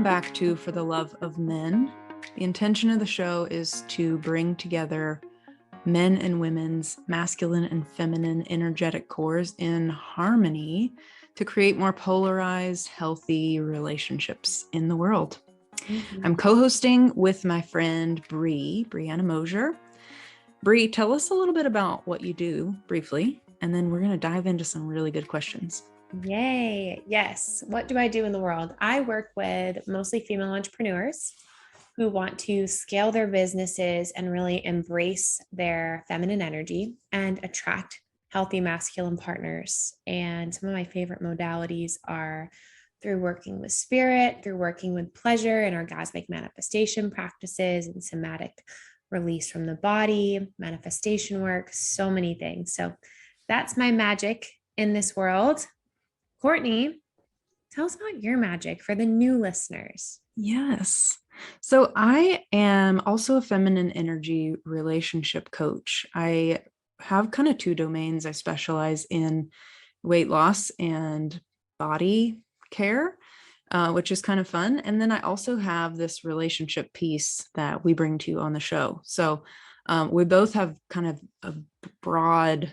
Welcome back to For the Love of Men. The intention of the show is to bring together men and women's masculine and feminine energetic cores in harmony to create more polarized, healthy relationships in the world. Mm-hmm. I'm co-hosting with my friend Brianna Mosier. Bree, tell us a little bit about what you do briefly, and then we're going to dive into some really good questions. Yay. Yes. What do I do in the world? I work with mostly female entrepreneurs who want to scale their businesses and really embrace their feminine energy and attract healthy masculine partners. And some of my favorite modalities are through working with spirit, through working with pleasure and orgasmic manifestation practices and somatic release from the body, manifestation work, so many things. So that's my magic in this world. Courtney, tell us about your magic for the new listeners. Yes. So I am also a feminine energy relationship coach. I have kind of two domains. I specialize in weight loss and body care, which is kind of fun. And then I also have this relationship piece that we bring to you on the show. So we both have kind of a broad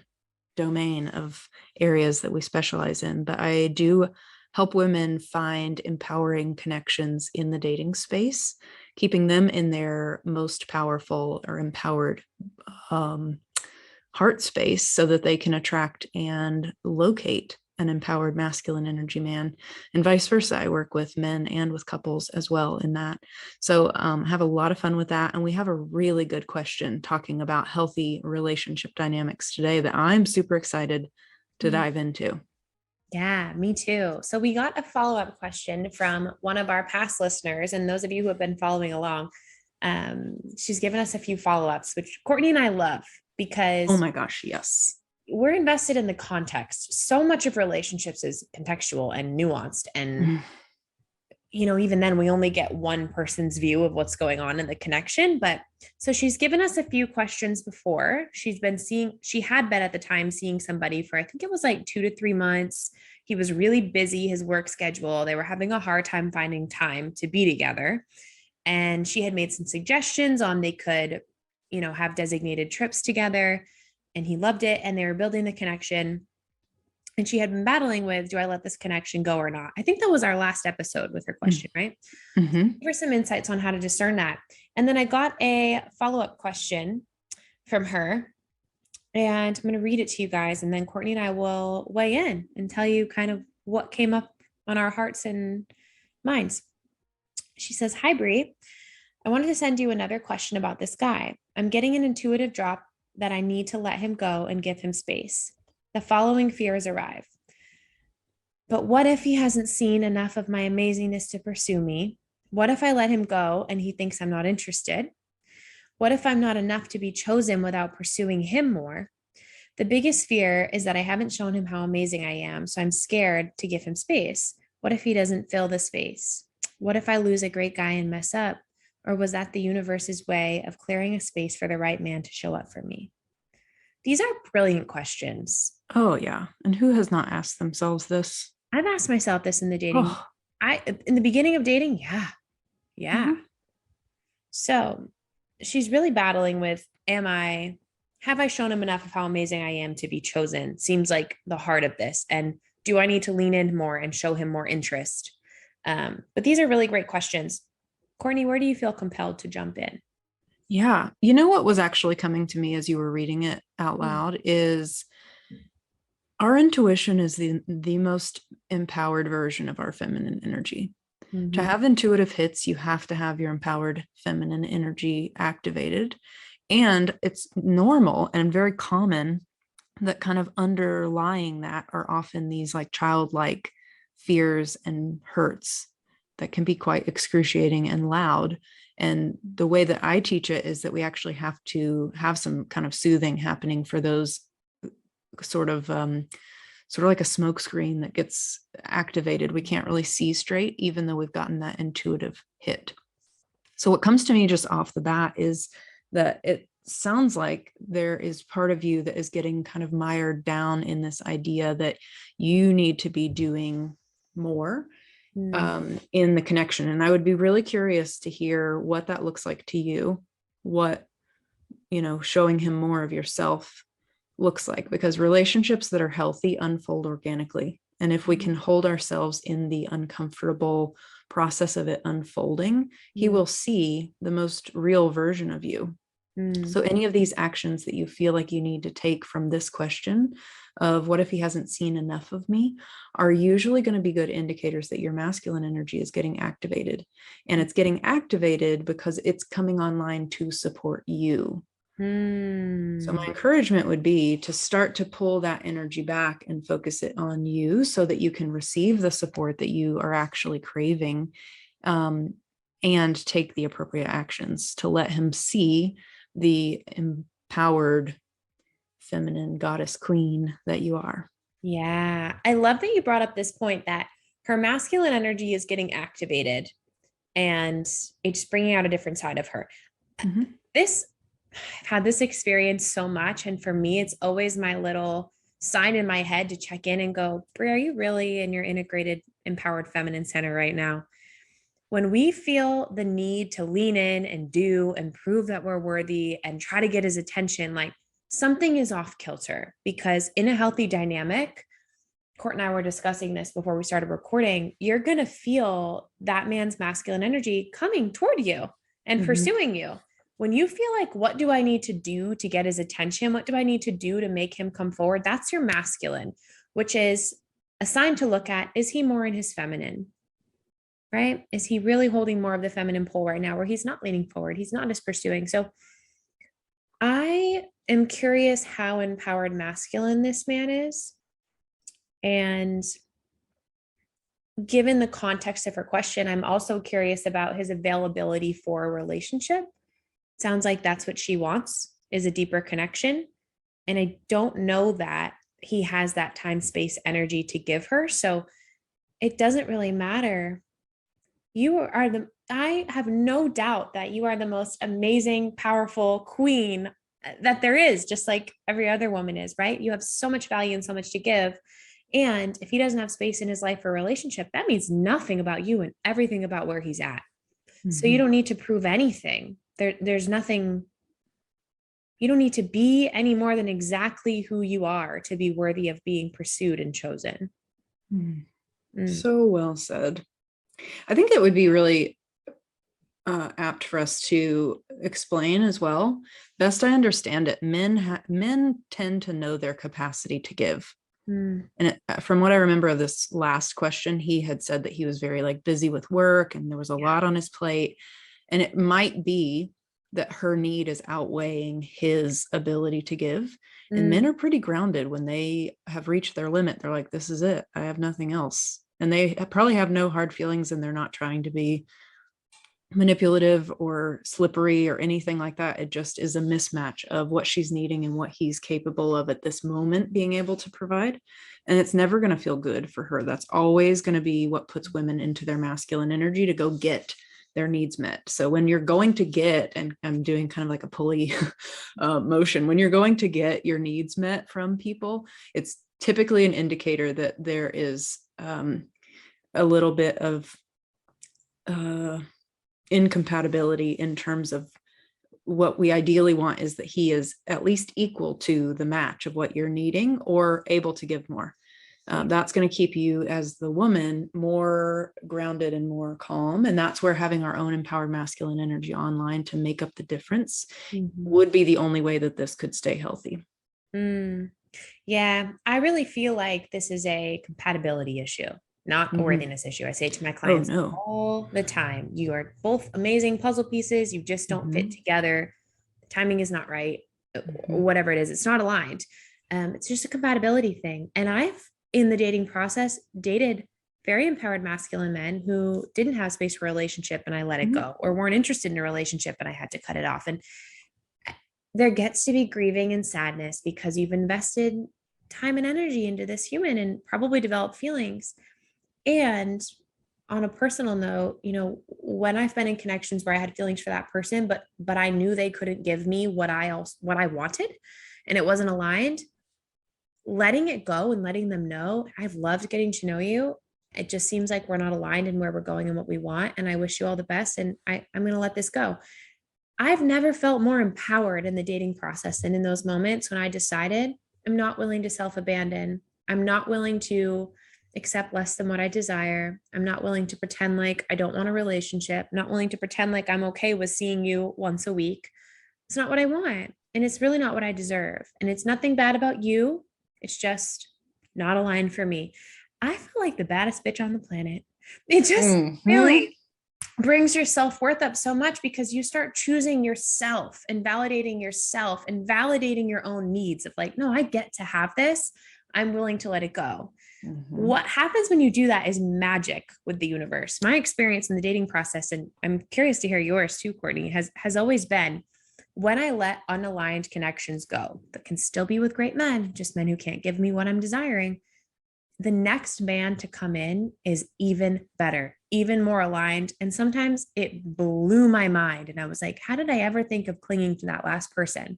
domain of areas that we specialize in, but I do help women find empowering connections in the dating space, keeping them in their most powerful or empowered heart space so that they can attract and locate an empowered masculine energy man, and vice versa. I work with men and with couples as well in that. So have a lot of fun with that. And we have a really good question talking about healthy relationship dynamics today that I'm super excited to dive into. Yeah, me too. So we got a follow-up question from one of our past listeners, and those of you who have been following along, she's given us a few follow-ups, which Courtney and I love because oh my gosh, yes, we're invested in the context. So much of relationships is contextual and nuanced. And, even then we only get one person's view of what's going on in the connection. But so she's given us a few questions before. She had been at the time seeing somebody for, I think it was like 2 to 3 months. He was really busy, his work schedule. They were having a hard time finding time to be together. And she had made some suggestions on they could, have designated trips together. And he loved it, and they were building the connection. And she had been battling with, do I let this connection go or not? I think that was our last episode with her question, right? Mm-hmm. Give her some insights on how to discern that. And then I got a follow-up question from her, and I'm going to read it to you guys. And then Courtney and I will weigh in and tell you kind of what came up on our hearts and minds. She says, "Hi, Brie. I wanted to send you another question about this guy. I'm getting an intuitive drop that I need to let him go and give him space. The following fears arrive. But what if he hasn't seen enough of my amazingness to pursue me? What if I let him go and he thinks I'm not interested? What if I'm not enough to be chosen without pursuing him more? The biggest fear is that I haven't shown him how amazing I am, so I'm scared to give him space. What if he doesn't fill the space? What if I lose a great guy and mess up? Or was that the universe's way of clearing a space for the right man to show up for me?" These are brilliant questions. Oh, yeah. And who has not asked themselves this? I've asked myself this in the dating. In the beginning of dating. Yeah. Mm-hmm. So she's really battling with, have I shown him enough of how amazing I am to be chosen? Seems like the heart of this. And do I need to lean in more and show him more interest? But these are really great questions. Courtney, where do you feel compelled to jump in? Yeah. You know what was actually coming to me as you were reading it out loud is our intuition is the most empowered version of our feminine energy. Mm-hmm. To have intuitive hits, you have to have your empowered feminine energy activated. And it's normal and very common that kind of underlying that are often these like childlike fears and hurts that can be quite excruciating and loud. And the way that I teach it is that we actually have to have some kind of soothing happening for those sort of like a smoke screen that gets activated. We can't really see straight, even though we've gotten that intuitive hit. So what comes to me just off the bat is that it sounds like there is part of you that is getting kind of mired down in this idea that you need to be doing more in the connection. And I would be really curious to hear what that looks like to you, what, showing him more of yourself looks like, because relationships that are healthy unfold organically. And if we can hold ourselves in the uncomfortable process of it unfolding, he will see the most real version of you. So any of these actions that you feel like you need to take from this question of what if he hasn't seen enough of me are usually going to be good indicators that your masculine energy is getting activated. And it's getting activated because it's coming online to support you. So my encouragement would be to start to pull that energy back and focus it on you so that you can receive the support that you are actually craving, and take the appropriate actions to let him see the empowered feminine goddess queen that you are. Yeah. I love that you brought up this point that her masculine energy is getting activated and it's bringing out a different side of her. I've had this experience so much. And for me, it's always my little sign in my head to check in and go, Brie, are you really in your integrated, empowered feminine center right now? When we feel the need to lean in and do and prove that we're worthy and try to get his attention, like something is off kilter, because in a healthy dynamic, Court and I were discussing this before we started recording, you're going to feel that man's masculine energy coming toward you and pursuing you. When you feel like, what do I need to do to get his attention? What do I need to do to make him come forward? That's your masculine, which is a sign to look at. Is he more in his feminine? Right? Is he really holding more of the feminine pole right now where he's not leaning forward? He's not as pursuing. So I am curious how empowered masculine this man is. And given the context of her question, I'm also curious about his availability for a relationship. Sounds like that's what she wants, is a deeper connection. And I don't know that he has that time, space, energy to give her. So it doesn't really matter. I have no doubt that you are the most amazing, powerful queen that there is, just like every other woman is, right? You have so much value and so much to give. And if he doesn't have space in his life for a relationship, that means nothing about you and everything about where he's at. So you don't need to prove anything. There's nothing, you don't need to be any more than exactly who you are to be worthy of being pursued and chosen. So well said. I think it would be really apt for us to explain as well. Best I understand it, men tend to know their capacity to give. And from what I remember of this last question, he had said that he was very busy with work and there was a lot on his plate. And it might be that her need is outweighing his ability to give. And men are pretty grounded when they have reached their limit. They're like, this is it. I have nothing else. And they probably have no hard feelings and they're not trying to be manipulative or slippery or anything like that. It just is a mismatch of what she's needing and what he's capable of at this moment being able to provide. And it's never going to feel good for her. That's always going to be what puts women into their masculine energy to go get their needs met. So when you're going to get, and I'm doing kind of like a pulley motion, when you're going to get your needs met from people, it's typically an indicator that there is a little bit of incompatibility in terms of what we ideally want is that he is at least equal to the match of what you're needing or able to give more. That's going to keep you as the woman more grounded and more calm. And that's where having our own empowered masculine energy online to make up the difference would be the only way that this could stay healthy. Yeah, I really feel like this is a compatibility issue, not a worthiness issue. I say to my clients all the time, you are both amazing puzzle pieces. You just don't fit together. The timing is not right. Whatever it is, it's not aligned. It's just a compatibility thing. And I've, in the dating process, dated very empowered masculine men who didn't have space for a relationship and I let it go, or weren't interested in a relationship and I had to cut it off. And there gets to be grieving and sadness because you've invested time and energy into this human and probably developed feelings. And on a personal note, when I've been in connections where I had feelings for that person, but I knew they couldn't give me what I wanted and it wasn't aligned, letting it go and letting them know, I've loved getting to know you. It just seems like we're not aligned in where we're going and what we want. And I wish you all the best. And I'm going to let this go. I've never felt more empowered in the dating process than in those moments when I decided I'm not willing to self abandon. I'm not willing to accept less than what I desire. I'm not willing to pretend like I don't want a relationship, not willing to pretend like I'm okay with seeing you once a week. It's not what I want. And it's really not what I deserve. And it's nothing bad about you. It's just not aligned for me. I feel like the baddest bitch on the planet. It just Mm-hmm. really brings your self-worth up so much because you start choosing yourself and validating yourself and validating your own needs of like, no, I get to have this. I'm willing to let it go. Mm-hmm. What happens when you do that is magic with the universe. My experience in the dating process, and I'm curious to hear yours too, Courtney, has always been when I let unaligned connections go that can still be with great men, just men who can't give me what I'm desiring, the next man to come in is even better, even more aligned. And sometimes it blew my mind. And I was like, how did I ever think of clinging to that last person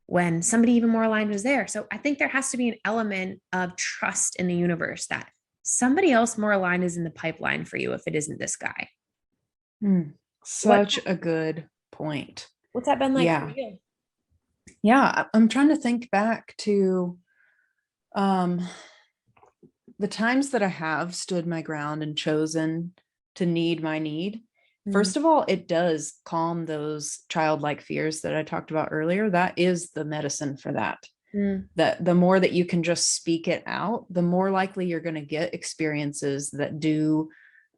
when somebody even more aligned was there? So I think there has to be an element of trust in the universe that somebody else more aligned is in the pipeline for you if it isn't this guy. What Such a good point. what's that been like for Yeah. you? Yeah. I'm trying to think back to um, the times that I have stood my ground and chosen to need my need. Mm, First of all, it does calm those childlike fears that I talked about earlier. That is the medicine for that. mm, That the more that you can just speak it out, the more likely you're going to get experiences that do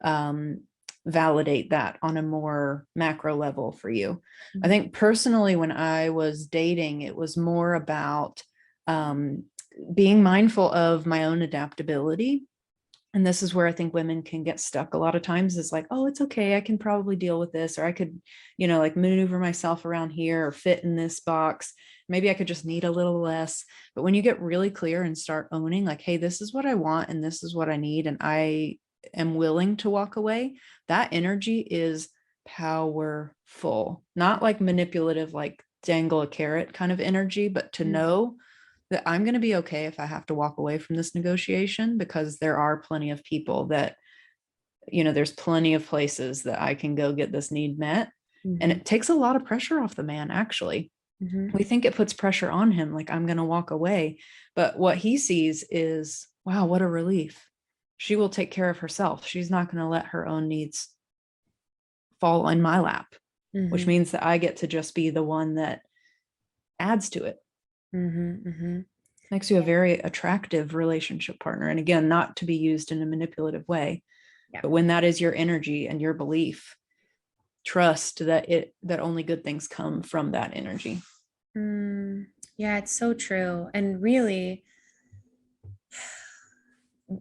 um, validate that on a more macro level for you. I mm, think personally, when I was dating, it was more about um, being mindful of my own adaptability. And this is where I think women can get stuck a lot of times is like, oh, it's okay. I can probably deal with this, or I could, like maneuver myself around here or fit in this box. Maybe I could just need a little less. But when you get really clear and start owning, like, hey, this is what I want and this is what I need, and I am willing to walk away, that energy is powerful, not like manipulative, like dangle a carrot kind of energy, but to mm, know that I'm going to be okay if I have to walk away from this negotiation, because there are plenty of people that, there's plenty of places that I can go get this need met. And mhm, it takes a lot of pressure off the man, actually. mhm, We think it puts pressure on him, like I'm going to walk away. But what he sees is, wow, what a relief. She will take care of herself. She's not going to let her own needs fall in my lap, which mhm, means that I get to just be the one that adds to it. mhm, mhm. Makes you a very attractive relationship partner. And again, not to be used in a manipulative way, Yeah. but when that is your energy and your belief, trust that only good things come from that energy. Yeah, it's so true. And really,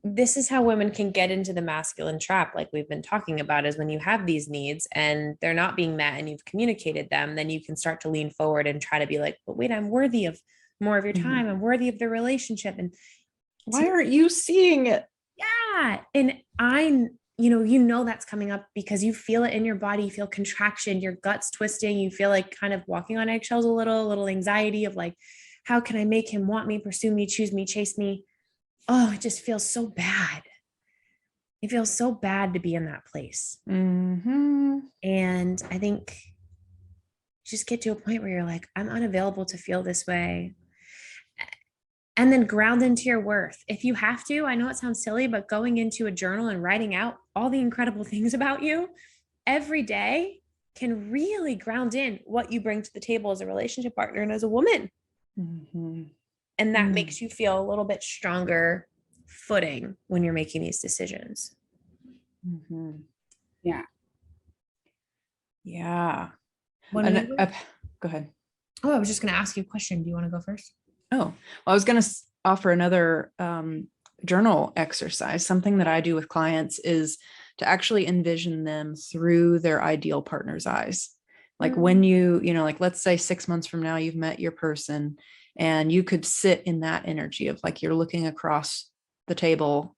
this is how women can get into the masculine trap, like we've been talking about, is when you have these needs and they're not being met and you've communicated them, then you can start to lean forward and try to be like, but wait, I'm worthy of more of your time. Mhm. I'm worthy of the relationship. And to Why aren't you seeing it? yeah. And that's coming up because you feel it in your body. You feel contraction, your guts twisting. You feel like kind of walking on eggshells a little anxiety of like, how can I make him want me, pursue me, choose me, chase me? Oh, it just feels so bad. It feels so bad to be in that place. Mm-hmm. And I think just get to a point where you're like, I'm unavailable to feel this way. And then ground into your worth. If you have to, I know it sounds silly, but going into a journal and writing out all the incredible things about you every day can really ground in what you bring to the table as a relationship partner and as a woman. Mm-hmm. And that Mm-hmm. makes you feel a little bit stronger footing when you're making these decisions. Mm-hmm. Yeah. Yeah. When we And were, go ahead. oh, I was just going to ask you a question. Do you want to go first? Oh, well, I was going to offer another journal exercise. Something that I do with clients is to actually envision them through their ideal partner's eyes. Like when Mm, like let's say 6 months from now, you've met your person and you could sit in that energy of like you're looking across the table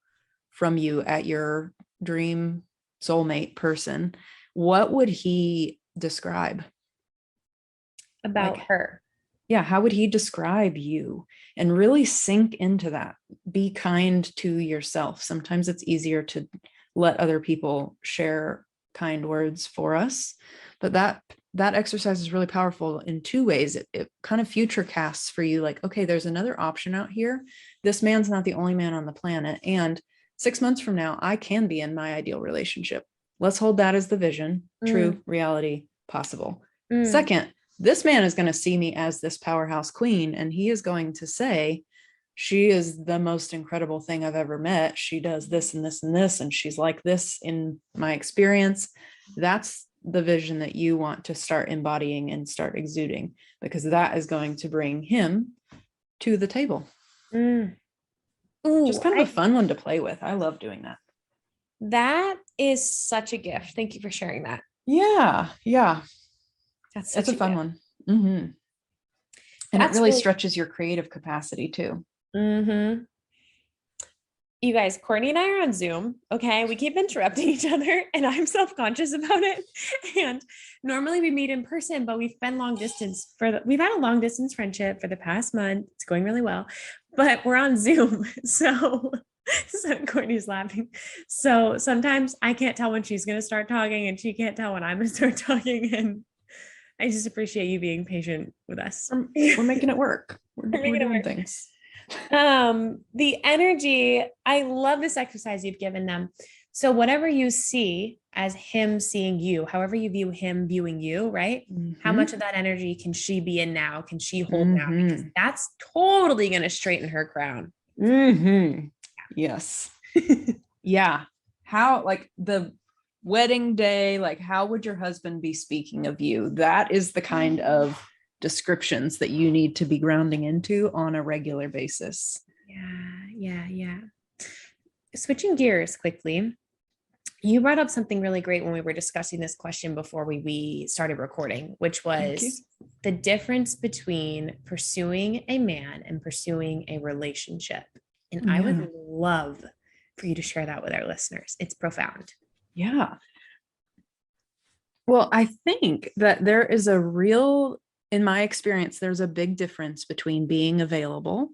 from you at your dream soulmate person. What would he describe? about Like, her. Yeah, how would he describe you? And really sink into that. Be kind to yourself. Sometimes it's easier to let other people share kind words for us, but that exercise is really powerful in two ways. It kind of future casts for you, like, okay, there's another option out here. This man's not the only man on the planet, and 6 months from now I can be in my ideal relationship. Let's hold that as the vision. True, reality, possible. Second, this man is going to see me as this powerhouse queen, and he is going to say, she is the most incredible thing I've ever met. She does this and this and this, and she's like this in my experience. That's the vision that you want to start embodying and start exuding, because that is going to bring him to the table. Ooh, just kind of a fun one to play with. I love doing that. That is such a gift. Thank you for sharing that. Yeah. That's a fun one. Mm-hmm. And it really stretches your creative capacity too. Mm-hmm. You guys, Courtney and I are on Zoom. Okay. We keep interrupting each other and I'm self-conscious about it. And normally we meet in person, but we've been long distance we've had a long distance friendship for the past month. It's going really well, but we're on Zoom. So Courtney's laughing. So sometimes I can't tell when she's going to start talking and she can't tell when I'm going to start talking. And I just appreciate you being patient with us. We're making it work. We're doing things. The energy, I love this exercise you've given them. So whatever you see as him seeing you, however you view him viewing you, right? Mm-hmm. How much of that energy can she be in now? Can she hold now? Because that's totally going to straighten her crown. Mm-hmm. Yes. Yeah. How, like the wedding day, like how would your husband be speaking of you? That is the kind of descriptions that you need to be grounding into on a regular basis. Yeah. Switching gears quickly, you brought up something really great when we were discussing this question before we started recording, which was the difference between pursuing a man and pursuing a relationship. And I would love for you to share that with our listeners. It's profound. Yeah. Well, I think that there is in my experience, there's a big difference between being available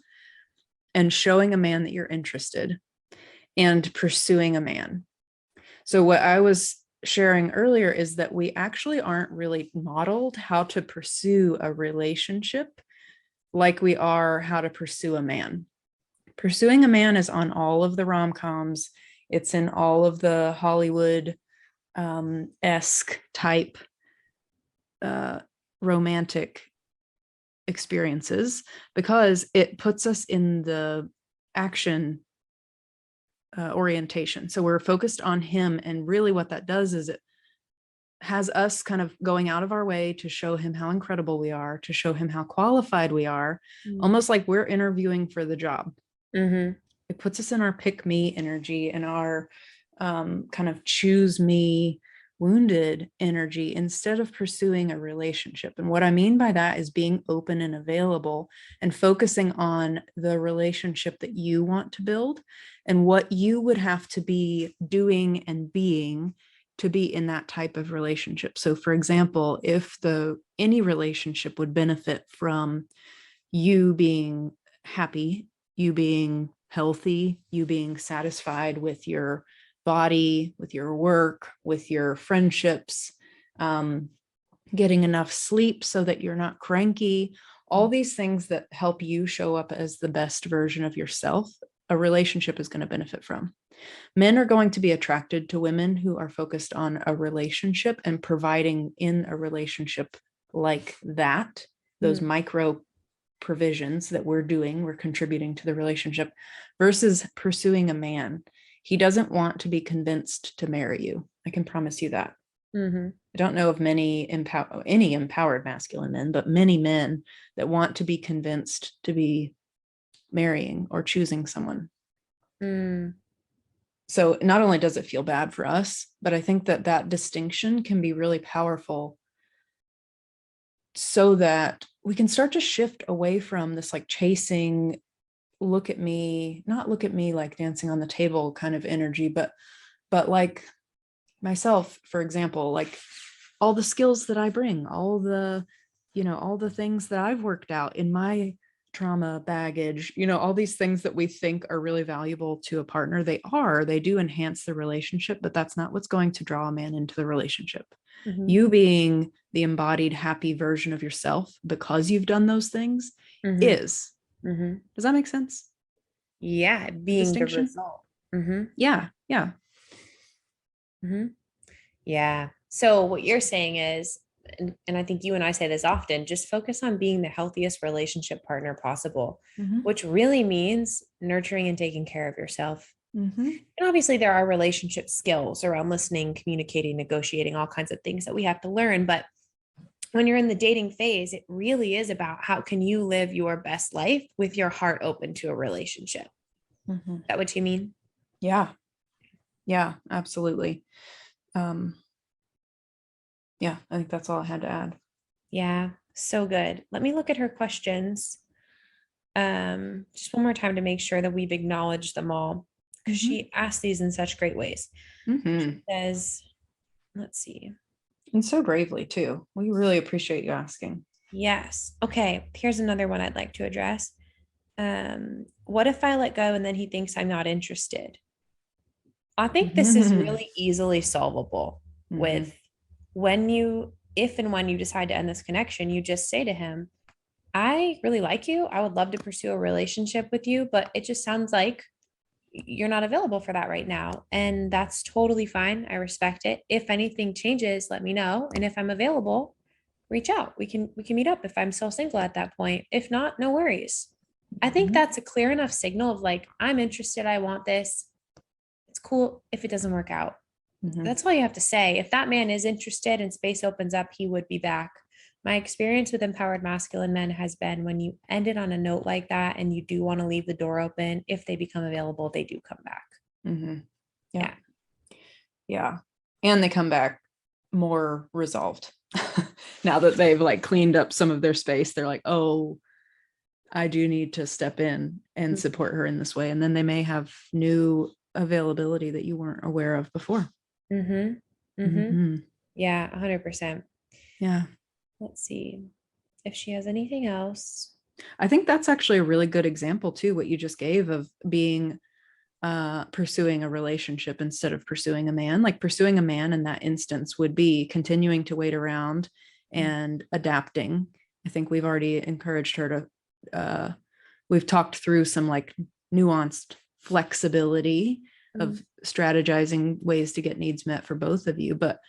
and showing a man that you're interested and pursuing a man. So what I was sharing earlier is that we actually aren't really modeled how to pursue a relationship like we are how to pursue a man. Pursuing a man is on all of the rom-coms. It's in all of the Hollywood esque type romantic experiences, because it puts us in the action orientation. So we're focused on him, and really what that does is it has us kind of going out of our way to show him how incredible we are, to show him how qualified we are, almost like we're interviewing for the job. It puts us in our pick me energy and our kind of choose me wounded energy instead of pursuing a relationship. And what I mean by that is being open and available and focusing on the relationship that you want to build and what you would have to be doing and being to be in that type of relationship. So for example, if any relationship would benefit from you being happy, you being healthy, you being satisfied with your body, with your work, with your friendships, getting enough sleep so that you're not cranky, all these things that help you show up as the best version of yourself, a relationship is going to benefit from. Men are going to be attracted to women who are focused on a relationship and providing in a relationship like that, those micro provisions that we're contributing to the relationship, versus pursuing a man. He doesn't want to be convinced to marry you. I can promise you that. I don't know of any empowered masculine men, but many men that want to be convinced to be marrying or choosing someone. So not only does it feel bad for us, but I think that distinction can be really powerful so that we can start to shift away from this like chasing, look at me, not look at me like dancing on the table kind of energy, but like myself, for example, like all the skills that I bring, all the all the things that I've worked out in my trauma baggage, all these things that we think are really valuable to a partner. They do enhance the relationship, but that's not what's going to draw a man into the relationship. Mm-hmm. You being the embodied happy version of yourself because you've done those things Mm-hmm. is. Mm-hmm. Does that make sense? Yeah, being the result. Mm-hmm. Yeah. Mm-hmm. Yeah. So what you're saying is, and I think you and I say this often, just focus on being the healthiest relationship partner possible, Mm-hmm. which really means nurturing and taking care of yourself. Mm-hmm. And obviously, there are relationship skills around listening, communicating, negotiating, all kinds of things that we have to learn. But when you're in the dating phase, it really is about how can you live your best life with your heart open to a relationship. Mm-hmm. Is that what you mean? Yeah, absolutely. Yeah, I think that's all I had to add. Yeah, so good. Let me look at her questions. Just one more time to make sure that we've acknowledged them all, because Mm-hmm. she asked these in such great ways. Mm-hmm. She says, let's see. And so bravely too. We really appreciate you asking. Yes. Okay. Here's another one I'd like to address. What if I let go and then he thinks I'm not interested? I think this is Mm-hmm. really easily solvable with if and when you decide to end this connection, you just say to him, I really like you. I would love to pursue a relationship with you, but it just sounds like you're not available for that right now. And that's totally fine. I respect it. If anything changes, let me know. And if I'm available, reach out. We can meet up if I'm still single at that point. If not, no worries. I think that's a clear enough signal of like, I'm interested, I want this. It's cool if it doesn't work out. Mm-hmm. That's all you have to say. If that man is interested and space opens up, he would be back. My experience with empowered masculine men has been when you end it on a note like that and you do want to leave the door open, if they become available, they do come back. Mm-hmm. Yeah. Yeah. And they come back more resolved. Now that they've like cleaned up some of their space, they're like, oh, I do need to step in and support her in this way. And then they may have new availability that you weren't aware of before. Mm-hmm. Mm-hmm. Mm-hmm. Yeah, 100%. Yeah. Let's see if she has anything else. I think that's actually a really good example too, what you just gave of being pursuing a relationship instead of pursuing a man. Like pursuing a man in that instance would be continuing to wait around and adapting. I think we've already encouraged her to we've talked through some like nuanced flexibility of strategizing ways to get needs met for both of you, but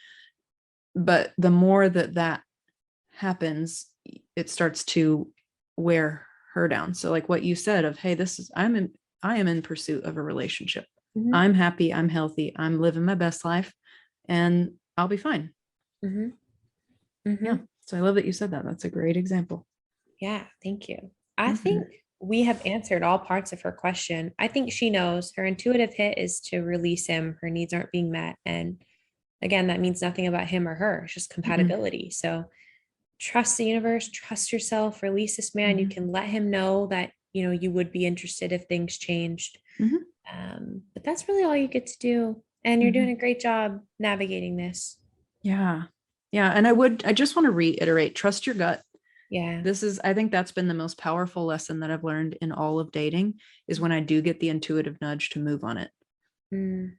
the more that happens, it starts to wear her down. So like what you said of, hey, I am in pursuit of a relationship. Mm-hmm. I'm happy, I'm healthy, I'm living my best life, and I'll be fine. Mm-hmm. Mm-hmm. Yeah. So I love that you said that. That's a great example. Yeah, thank you. I think we have answered all parts of her question. I think she knows her intuitive hit is to release him. Her needs aren't being met. And again, that means nothing about him or her. It's just compatibility. So trust the universe, trust yourself, release this man. You can let him know that, you would be interested if things changed. But that's really all you get to do. And you're doing a great job navigating this. Yeah. Yeah. And I just want to reiterate, trust your gut. Yeah. I think that's been the most powerful lesson that I've learned in all of dating is when I do get the intuitive nudge to move on it.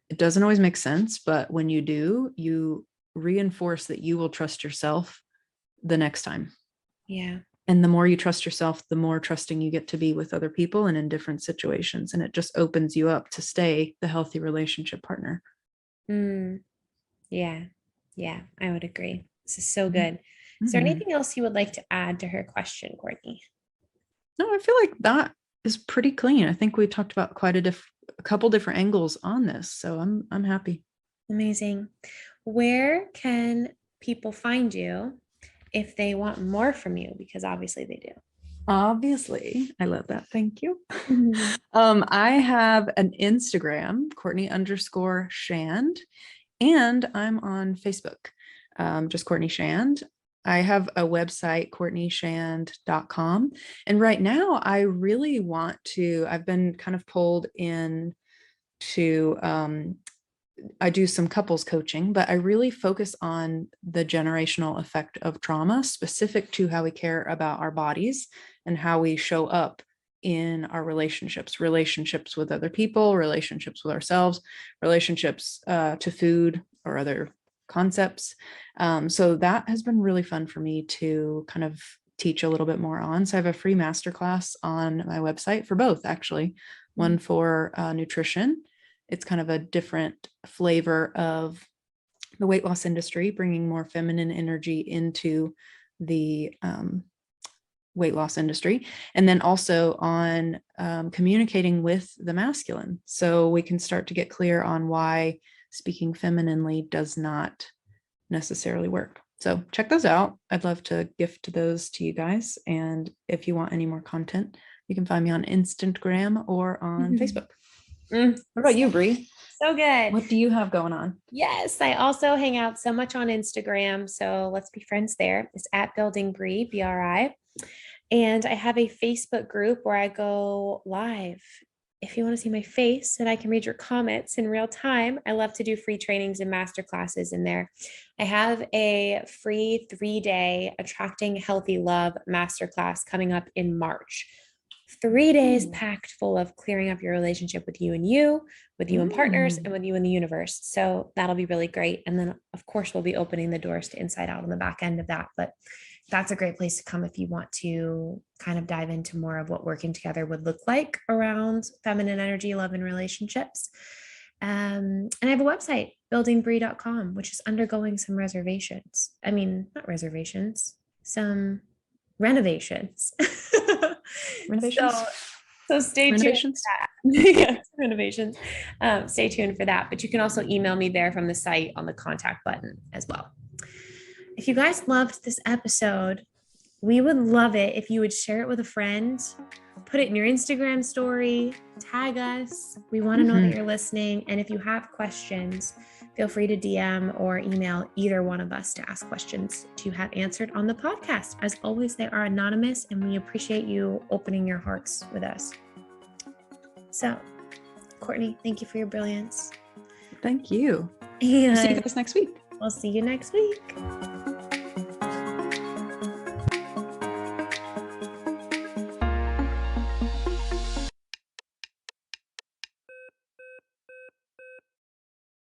It doesn't always make sense, but when you do, you reinforce that you will trust yourself the next time. Yeah. And the more you trust yourself, the more trusting you get to be with other people and in different situations. And it just opens you up to stay the healthy relationship partner. Yeah. Yeah, I would agree. This is so good. Is there anything else you would like to add to her question, Courtney? No, I feel like that is pretty clean. I think we talked about quite a couple different angles on this. So I'm happy. Amazing. Where can people find you if they want more from you? Because obviously they do. Obviously, I love that. Thank you. I have an Instagram, Courtney_Shand, and I'm on Facebook, just Courtney Shand. I have a website, CourtneyShand.com. And right now, I really want to, I've been kind of pulled in to I do some couples coaching, but I really focus on the generational effect of trauma specific to how we care about our bodies and how we show up in our relationships with other people, relationships with ourselves, relationships to food or other concepts. So that has been really fun for me to kind of teach a little bit more on. So I have a free masterclass on my website for both, actually, one for nutrition. It's kind of a different flavor of the weight loss industry, bringing more feminine energy into the weight loss industry. And then also on communicating with the masculine. So we can start to get clear on why speaking femininely does not necessarily work. So check those out. I'd love to gift those to you guys. And if you want any more content, you can find me on Instagram or on Facebook. What about you, Bree? So good. What do you have going on? Yes, I also hang out so much on Instagram. So let's be friends there. It's at Building Bree, BRI. And I have a Facebook group where I go live. If you want to see my face and I can read your comments in real time, I love to do free trainings and master classes in there. I have a free 3-day Attracting Healthy Love masterclass coming up in March. 3 days packed full of clearing up your relationship with you and partners, and with you and the universe. So that'll be really great. And then, of course, we'll be opening the doors to Inside Out on the back end of that. But that's a great place to come if you want to kind of dive into more of what working together would look like around feminine energy, love, and relationships. And I have a website, buildingbree.com, which is undergoing some reservations. I mean, not reservations, some renovations. Renovations? So stay Renovations? tuned for that. Yes, renovations. Stay tuned for that. But you can also email me there from the site on the contact button as well. If you guys loved this episode, we would love it if you would share it with a friend, put it in your Instagram story, tag us. We want to know that you're listening. And if you have questions, feel free to DM or email either one of us to ask questions to have answered on the podcast. As always, they are anonymous, and we appreciate you opening your hearts with us. So, Courtney, thank you for your brilliance. Thank you. And We'll see you guys next week. We'll see you next week.